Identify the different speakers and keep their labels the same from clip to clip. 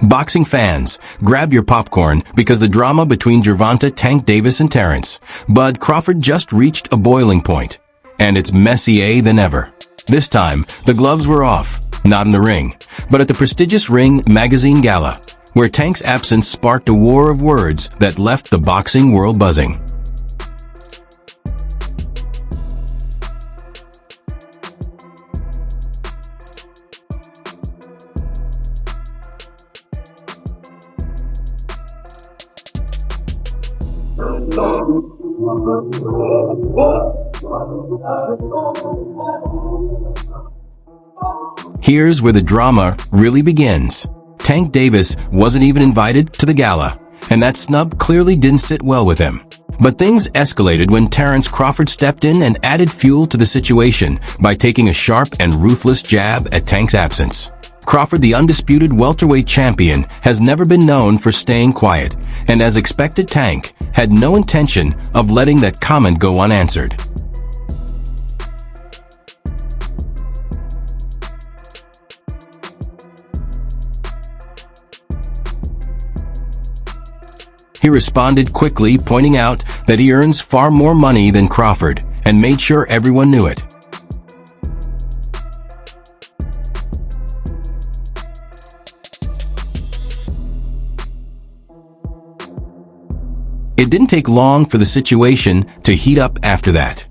Speaker 1: Boxing fans, grab your popcorn because the drama between Gervonta "Tank" Davis and Terence Bud Crawford just reached a boiling point. And it's messier than ever. This time, the gloves were off, not in the ring, but at the prestigious Ring Magazine Gala, where Tank's absence sparked a war of words that left the boxing world buzzing. Here's where the drama really begins. Tank Davis wasn't even invited to the gala, and that snub clearly didn't sit well with him. But things escalated when Terence Crawford stepped in and added fuel to the situation by taking a sharp and ruthless jab at Tank's absence. Crawford, the undisputed welterweight champion, has never been known for staying quiet, and as expected, Tank had no intention of letting that comment go unanswered. He responded quickly, pointing out that he earns far more money than Crawford, and made sure everyone knew it. It didn't take long for the situation to heat up after that.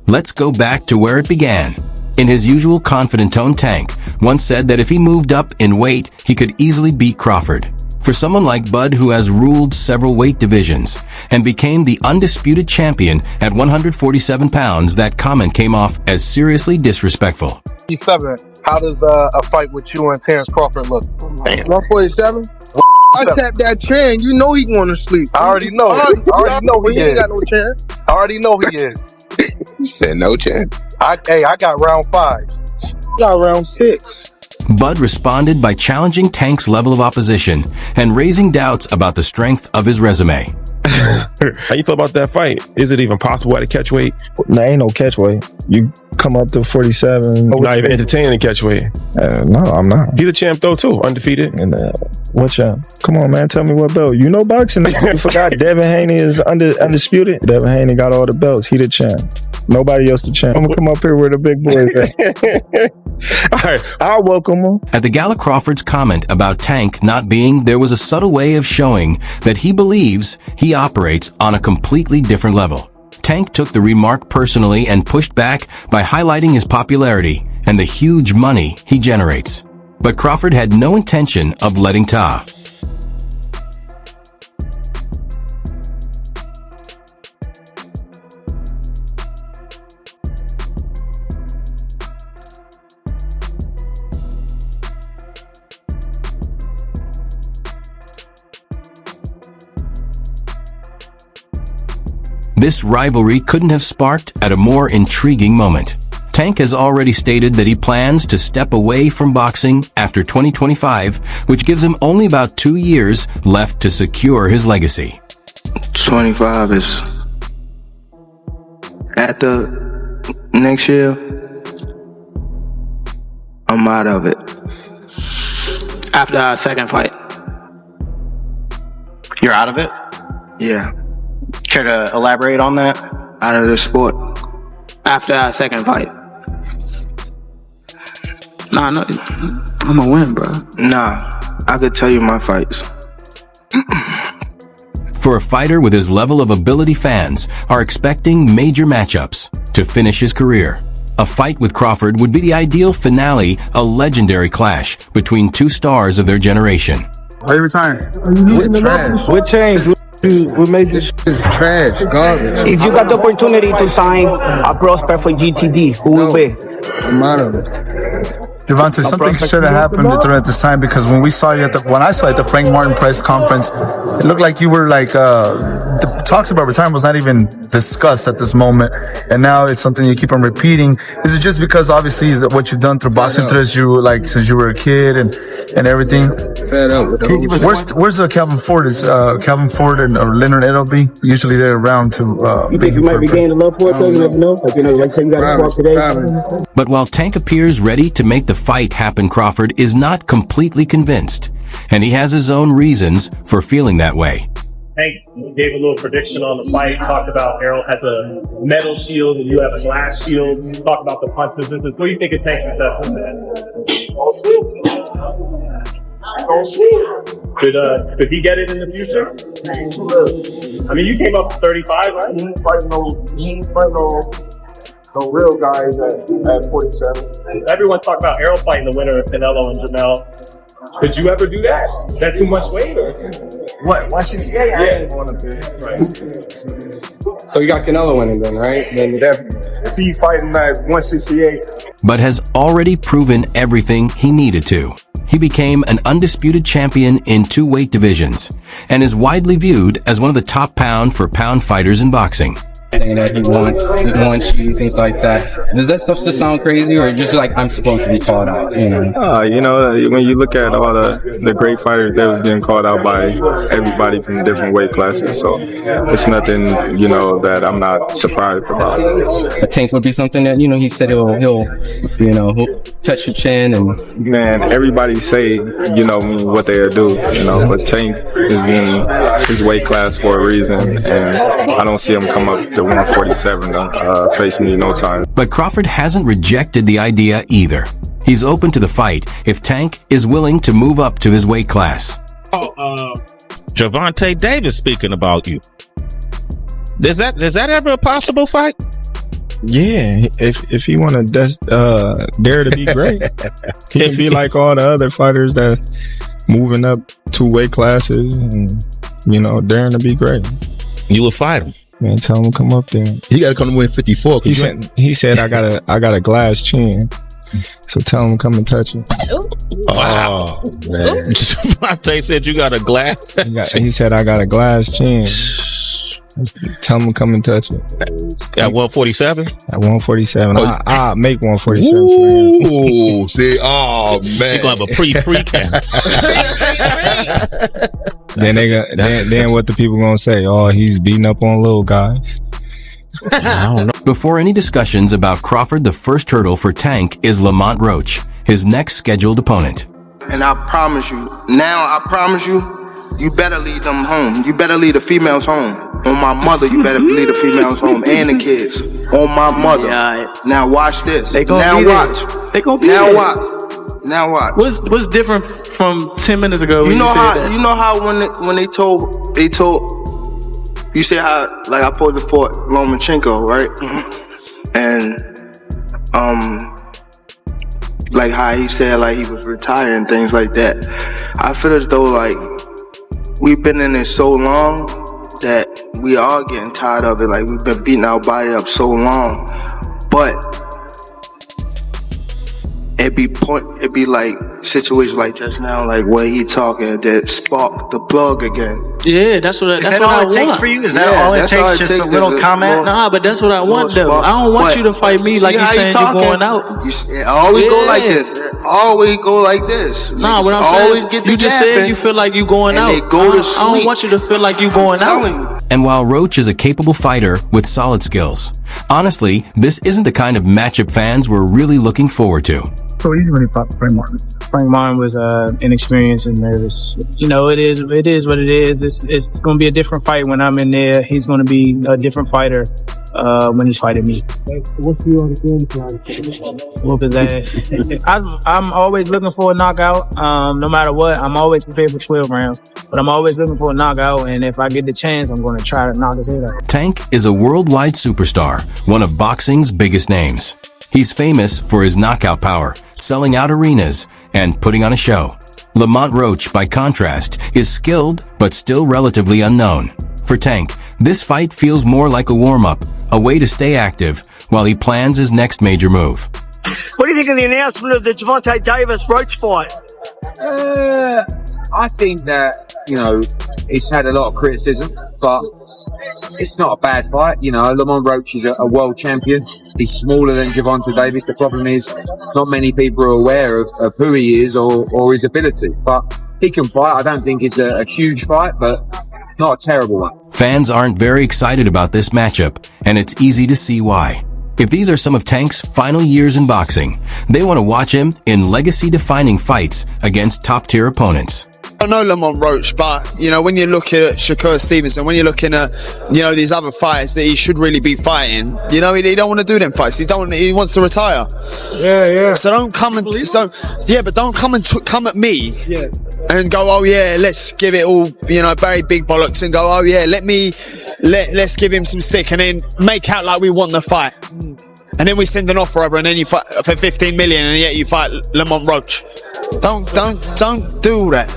Speaker 1: Let's go back to where it began. In his usual confident tone, Tank once said that if he moved up in weight, he could easily beat Crawford. For someone like Bud, who has ruled several weight divisions and became the undisputed champion at 147 pounds, that comment came off as seriously disrespectful.
Speaker 2: 147. How does a fight with you and Terence Crawford look?
Speaker 3: 147? I tapped that chin. You know he going to sleep.
Speaker 2: I already know. I already know
Speaker 3: he ain't got no chin.
Speaker 2: I already know he is.
Speaker 4: You said no chin.
Speaker 2: I got round 5.
Speaker 3: Got round 6.
Speaker 1: Bud responded by challenging Tank's level of opposition and raising doubts about the strength of his resume.
Speaker 5: How you feel about that fight? Is it even possible at a catch weight?
Speaker 6: No, ain't no catch weight. You come up to 47.
Speaker 5: Not even entertaining a catch weight.
Speaker 6: No, I'm not.
Speaker 5: He's a champ though too, undefeated.
Speaker 6: And what champ? Come on, man, tell me what belt. You know boxing. You forgot Devin Haney is undisputed. Devin Haney got all the belts. He the champ. Nobody else the champ. I'm gonna come up here where the big boys at.
Speaker 5: All right,
Speaker 6: I'll welcome him.
Speaker 1: At the gala, Crawford's comment about Tank not being there was a subtle way of showing that he believes he operates on a completely different level. Tank took the remark personally and pushed back by highlighting his popularity and the huge money he generates. But Crawford had no intention of letting ta. This rivalry couldn't have sparked at a more intriguing moment. Tank has already stated that he plans to step away from boxing after 2025, which gives him only about 2 years left to secure his legacy.
Speaker 3: 25 is at the next year. I'm out of it.
Speaker 7: After our second fight. You're out of it?
Speaker 3: Yeah.
Speaker 7: Care to elaborate on that?
Speaker 3: Out of the sport.
Speaker 7: After our second fight. Nah, no, I'm gonna win, bro.
Speaker 3: Nah, I could tell you my fights.
Speaker 1: For a fighter with his level of ability, fans are expecting major matchups to finish his career. A fight with Crawford would be the ideal finale, a legendary clash between two stars of their generation.
Speaker 8: Why you retiring?
Speaker 3: What trash?
Speaker 8: What changed? What made this shit trash, garbage?
Speaker 9: If you got the opportunity to sign a prospect for GTD, who will be?
Speaker 8: I'm out of it.
Speaker 4: Gervonta, something should have happened during this time, because when I saw you at the Frank Martin press conference, it looked like you were like the talks about retirement was not even discussed at this moment, and now it's something you keep on repeating. Is it just because obviously what you've done through boxing since you were a kid and everything?
Speaker 8: Fed up with
Speaker 4: Where's Calvin Ford? Is Calvin Ford or Leonard Edelby? Usually they're around to.
Speaker 9: You think you might be gaining love for it, though? You never know. Like say you got a spark today.
Speaker 1: But while Tank appears ready to make the fight happen, Crawford is not completely convinced, and he has his own reasons for feeling that way.
Speaker 10: Tank gave a little prediction on the fight, talked about Errol has a metal shield and you have a glass shield, talked about the punch business. What do you think of Tank's success in that? Could he get it in the future? I mean, you came up 35, right?
Speaker 11: He ain't fighting no real guys at 47.
Speaker 10: Everyone's talking about Errol fighting the winner of Canelo and Jamel. Could you ever do that? Is that too much weight? Or?
Speaker 11: What, 168?
Speaker 10: Yeah.
Speaker 11: I ain't want to be. Right.
Speaker 9: So you got Canelo winning then, right? Then
Speaker 11: if he fighting at 168.
Speaker 1: But has already proven everything he needed to. He became an undisputed champion in 2 weight divisions and is widely viewed as one of the top pound-for-pound fighters in boxing.
Speaker 12: Saying that he wants you, things like that. Does that stuff just sound crazy, or just like I'm supposed to be called out? You know,
Speaker 6: when you look at all the great fighters, they was getting called out by everybody from different weight classes. So it's nothing, that I'm not surprised about.
Speaker 12: A Tank would be something that he said he'll touch your chin and.
Speaker 6: Man, everybody say what they'll do, but Tank is in his weight class for a reason, and I don't see him come up to 147 face me no time.
Speaker 1: But Crawford hasn't rejected the idea either. He's open to the fight if Tank is willing to move up to his weight class.
Speaker 5: Gervonta Davis speaking about you. Is that ever a possible fight?
Speaker 6: Yeah, if he want to dare to be great, he can be like all the other fighters that moving up 2 weight classes and daring to be great.
Speaker 5: You would fight him.
Speaker 6: Man, tell him to come up there.
Speaker 8: He got to come to win 54.
Speaker 6: He said I got a glass chin. So tell him to come and touch it.
Speaker 5: Wow, man! Gervonta said you got a glass.
Speaker 6: He said I got a glass chin. Tell him to come and touch it.
Speaker 5: At 147?
Speaker 6: At 147. I'll make 147
Speaker 8: Ooh, see, man.
Speaker 5: You're going to have a pre-count.
Speaker 6: Then what the people going to say? Oh, he's beating up on little guys.
Speaker 5: I don't know.
Speaker 1: Before any discussions about Crawford, the first hurdle for Tank is Lamont Roach, his next scheduled opponent.
Speaker 3: And I promise you, you better lead them home. You better lead the females home. On my mother, you better lead the females home and the kids. On my mother.
Speaker 7: Yeah.
Speaker 3: Now watch this.
Speaker 7: Now watch. They gonna be
Speaker 3: now
Speaker 7: there.
Speaker 3: watch. Now watch.
Speaker 7: What's different from 10 minutes ago?
Speaker 3: You know how when they told you say how like I posed for Lomachenko, right? And like how he said like he was retiring and things like that. I feel as though like we've been in it so long that we are getting tired of it. Like we've been beating our body up so long, but it be like situations like just now, like where he talking that spark the plug again.
Speaker 7: Yeah, that's what
Speaker 13: all it takes for you? Is that all it takes? Just a little comment?
Speaker 7: Nah, but that's what I want though. I don't want you to fight me like you saying you're going out.
Speaker 3: Always go like this. Always go like this.
Speaker 7: Nah, what I'm saying, you just said you feel like you going out.
Speaker 3: They go to sleep.
Speaker 7: I don't want you to feel like you going out.
Speaker 1: And while Roach is a capable fighter with solid skills, honestly, this isn't the kind of matchup fans were really looking forward to.
Speaker 14: So easy when he fought Frank Martin. Frank Martin was inexperienced and nervous. It is what it is. It's going to be a different fight when I'm in there. He's going to be a different fighter when he's fighting me.
Speaker 9: What's your game plan?
Speaker 14: Whoop his ass. I'm always looking for a knockout. No matter what, I'm always prepared for 12 rounds. But I'm always looking for a knockout, and if I get the chance, I'm going to try to knock his head out.
Speaker 1: Tank is a worldwide superstar, one of boxing's biggest names. He's famous for his knockout power, selling out arenas, and putting on a show. Lamont Roach, by contrast, is skilled but still relatively unknown. For Tank, this fight feels more like a warm-up, a way to stay active while he plans his next major move.
Speaker 15: What do you think of the announcement of the Gervonta Davis Roach fight?
Speaker 16: I think that, it's had a lot of criticism, but it's not a bad fight. Lamont Roach is a world champion. He's smaller than Gervonta Davis. The problem is not many people are aware of who he is or his ability, but he can fight. I don't think it's a huge fight, but not a terrible one.
Speaker 1: Fans aren't very excited about this matchup, and it's easy to see why. If these are some of Tank's final years in boxing, they want to watch him in legacy-defining fights against top-tier opponents.
Speaker 17: I know Lamont Roach, but, when you look at Shakur Stevenson, when you're looking at, these other fights that he should really be fighting, he don't want to do them fights. He wants to retire.
Speaker 11: Yeah.
Speaker 17: So don't come and, but don't come at me and go, oh yeah, let's give it all, very big bollocks and go, oh yeah, let's give him some stick and then make out like we want the fight. And then we send an offer over and then you fight for 15 million and yet you fight Lamont Roach. Don't do that.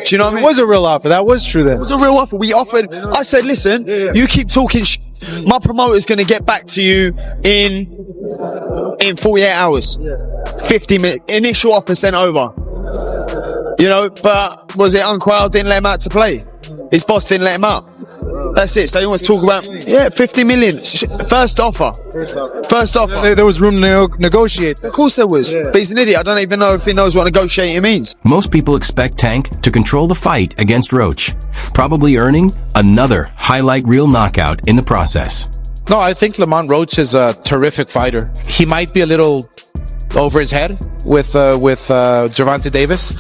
Speaker 17: Do you know what I mean?
Speaker 2: It was a real offer. That was true then.
Speaker 17: It was a real offer. We offered. I said, listen, you keep talking my promoter's going to get back to you in 48 hours. 50 minutes. Initial offer sent over. But was it Uncle Al didn't let him out to play? His boss didn't let him out. That's it. So he wants to talk about 50 million. First offer.
Speaker 2: There was room to negotiate.
Speaker 17: Of course there was. But he's an idiot. I don't even know if he knows what negotiating means.
Speaker 1: Most people expect Tank to control the fight against Roach, probably earning another highlight reel knockout in the process.
Speaker 18: No, I think Lamont Roach is a terrific fighter. He might be a little over his head with Gervonta Davis.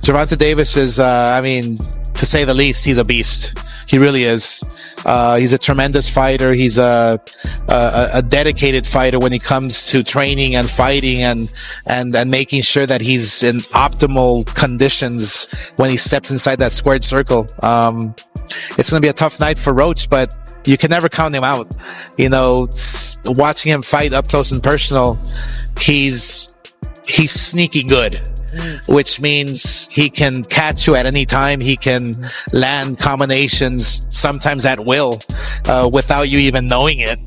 Speaker 18: Gervonta Davis is, to say the least, he's a beast. He really is. He's a tremendous fighter. He's a dedicated fighter when it comes to training and fighting and making sure that he's in optimal conditions when he steps inside that squared circle. It's going to be a tough night for Roach, but you can never count him out. Watching him fight up close and personal, he's sneaky good. Which means he can catch you at any time. He can land combinations sometimes at will, without you even knowing it.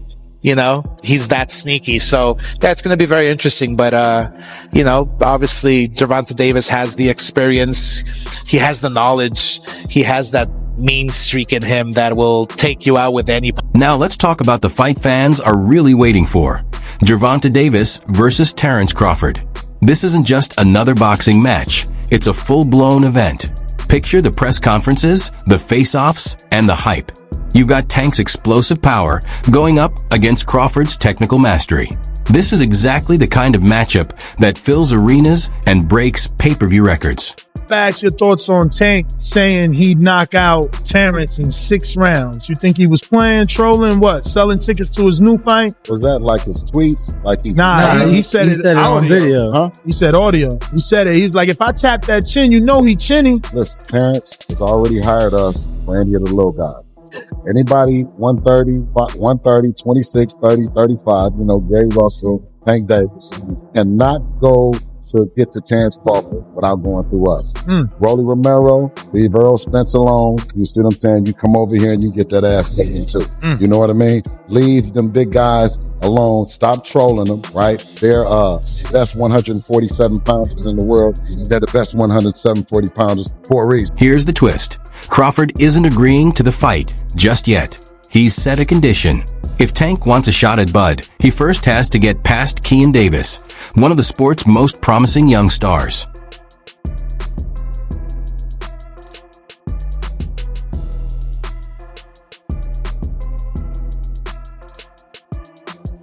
Speaker 18: He's that sneaky. So that's going to be very interesting. But, obviously Gervonta Davis has the experience. He has the knowledge. He has that mean streak in him that will take you out with any.
Speaker 1: Now let's talk about the fight fans are really waiting for. Gervonta Davis versus Terence Crawford. This isn't just another boxing match. It's a full-blown event. Picture the press conferences, the face-offs, and the hype. You've got Tank's explosive power going up against Crawford's technical mastery. This is exactly the kind of matchup that fills arenas and breaks pay-per-view records.
Speaker 19: Ask your thoughts on Tank saying he'd knock out Terence in 6 rounds. You think he was playing, trolling, what? Selling tickets to his new fight?
Speaker 8: Was that like his tweets?
Speaker 19: He said it
Speaker 14: on video.
Speaker 19: Huh? He said audio. He said it. He's like, if I tap that chin, he chinny.
Speaker 8: Listen, Terence has already hired us for any of the little guys. Anybody 130, 26, 30, 35, Gary Russell, Tank Davis, cannot go to get to Terence Crawford without going through us. Rolly Romero, leave Earl Spence alone. You see what I'm saying? You come over here and you get that ass beaten too. You know what I mean? Leave them big guys alone. Stop trolling them, right? They're best 147 pounders in the world. They're the best 140 pounders for a reason.
Speaker 1: Here's the twist. Crawford isn't agreeing to the fight just yet. He's set a condition. If Tank wants a shot at Bud, he first has to get past Kean Davis, one of the sport's most promising young stars.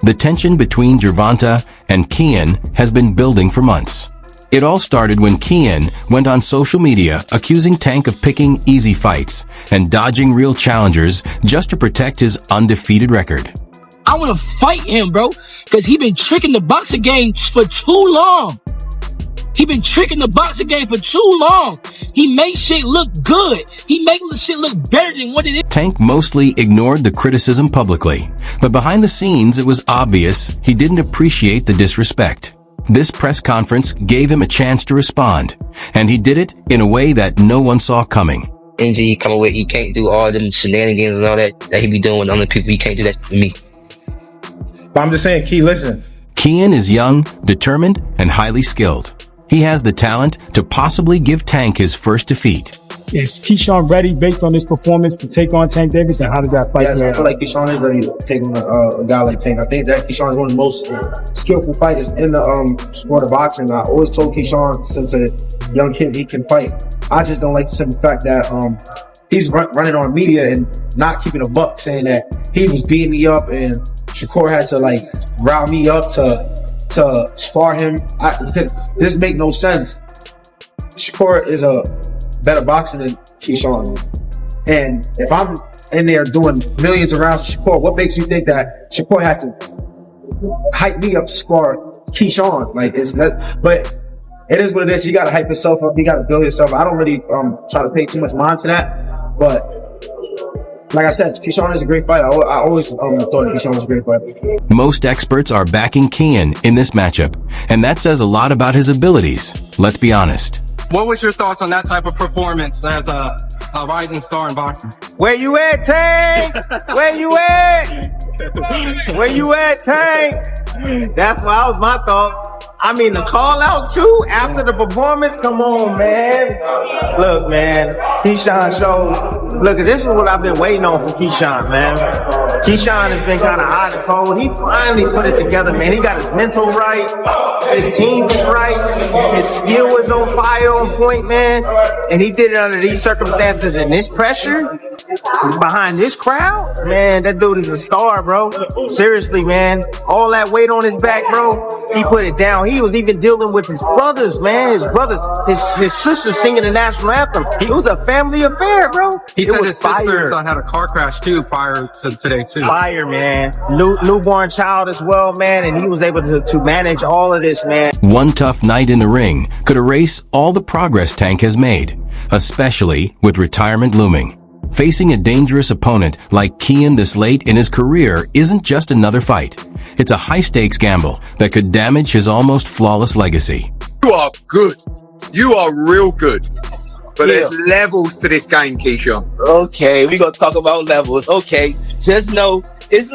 Speaker 1: The tension between Gervonta and Kean has been building for months. It all started when Kean went on social media accusing Tank of picking easy fights and dodging real challengers just to protect his undefeated record.
Speaker 20: I want to fight him, bro, because he been tricking the boxing game for too long. He been tricking the boxing game for too long. He makes shit look good. He makes the shit look better than what it is.
Speaker 1: Tank mostly ignored the criticism publicly, but behind the scenes it was obvious he didn't appreciate the disrespect. This press conference gave him a chance to respond, and he did it in a way that no one saw coming.
Speaker 21: Energy he coming with, he can't do all them shenanigans and all that he be doing with other people. He can't do that to me.
Speaker 11: But I'm just saying, Key, listen.
Speaker 1: Kian is young, determined, and highly skilled. He has the talent to possibly give Tank his first defeat.
Speaker 4: Is Keyshawn ready based on his performance to take on Tank Davis, and how does that fight?
Speaker 22: Yes, I feel like Keyshawn is ready to take on a guy like Tank. I think that Keyshawn is one of the most skillful fighters in the sport of boxing. I always told Keyshawn since a young kid he can fight. I just don't like the simple fact that he's running on media and not keeping a buck, saying that he was beating me up and Shakur had to like rile me up to spar him. Because this make no sense. Shakur is a better boxer than Keyshawn. And if I'm in there doing millions of rounds with Shakur, what makes you think that Shakur has to hype me up to spar Keyshawn? Like, it's that, but it is what it is. You gotta hype yourself up. You gotta build yourself. I don't really try to pay too much mind to that. But like I said, Keyshawn is a great fighter. I always thought Keyshawn was a great fighter.
Speaker 1: Most experts are backing Kian in this matchup, and that says a lot about his abilities. Let's be honest.
Speaker 23: What was your thoughts on that type of performance as a rising star in boxing?
Speaker 24: Where you at, Tank? Where you at? Where you at, Tank? That's what was my thought. I mean, the call out too after the performance. Come on, man. Look, man. Keyshawn showed. Look, this is what I've been waiting on from Keyshawn, man. Keyshawn has been kind of hot and cold. He finally put it together, man. He got his mental right. His team is right. His skill is on fire, on point, man. And he did it under these circumstances and this pressure behind this crowd. Man, that dude is a star, bro. Seriously, man. All that weight on his back, bro. He put it down. He was even dealing with his brothers, man. His brothers, his sisters singing the national anthem. It was a family affair, bro.
Speaker 23: He said his sister had a car crash too prior to today too.
Speaker 24: Fire, man. Newborn child as well, man. And he was able to manage all of this, man.
Speaker 1: One tough night in the ring could erase all the progress Tank has made, especially with retirement looming. Facing a dangerous opponent like Kian this late in his career isn't just another fight. It's a high-stakes gamble that could damage his almost flawless legacy.
Speaker 25: You are good. You are real good. But there's levels to this game, Keyshawn.
Speaker 24: Okay, we're going to talk about levels. Okay, just know it's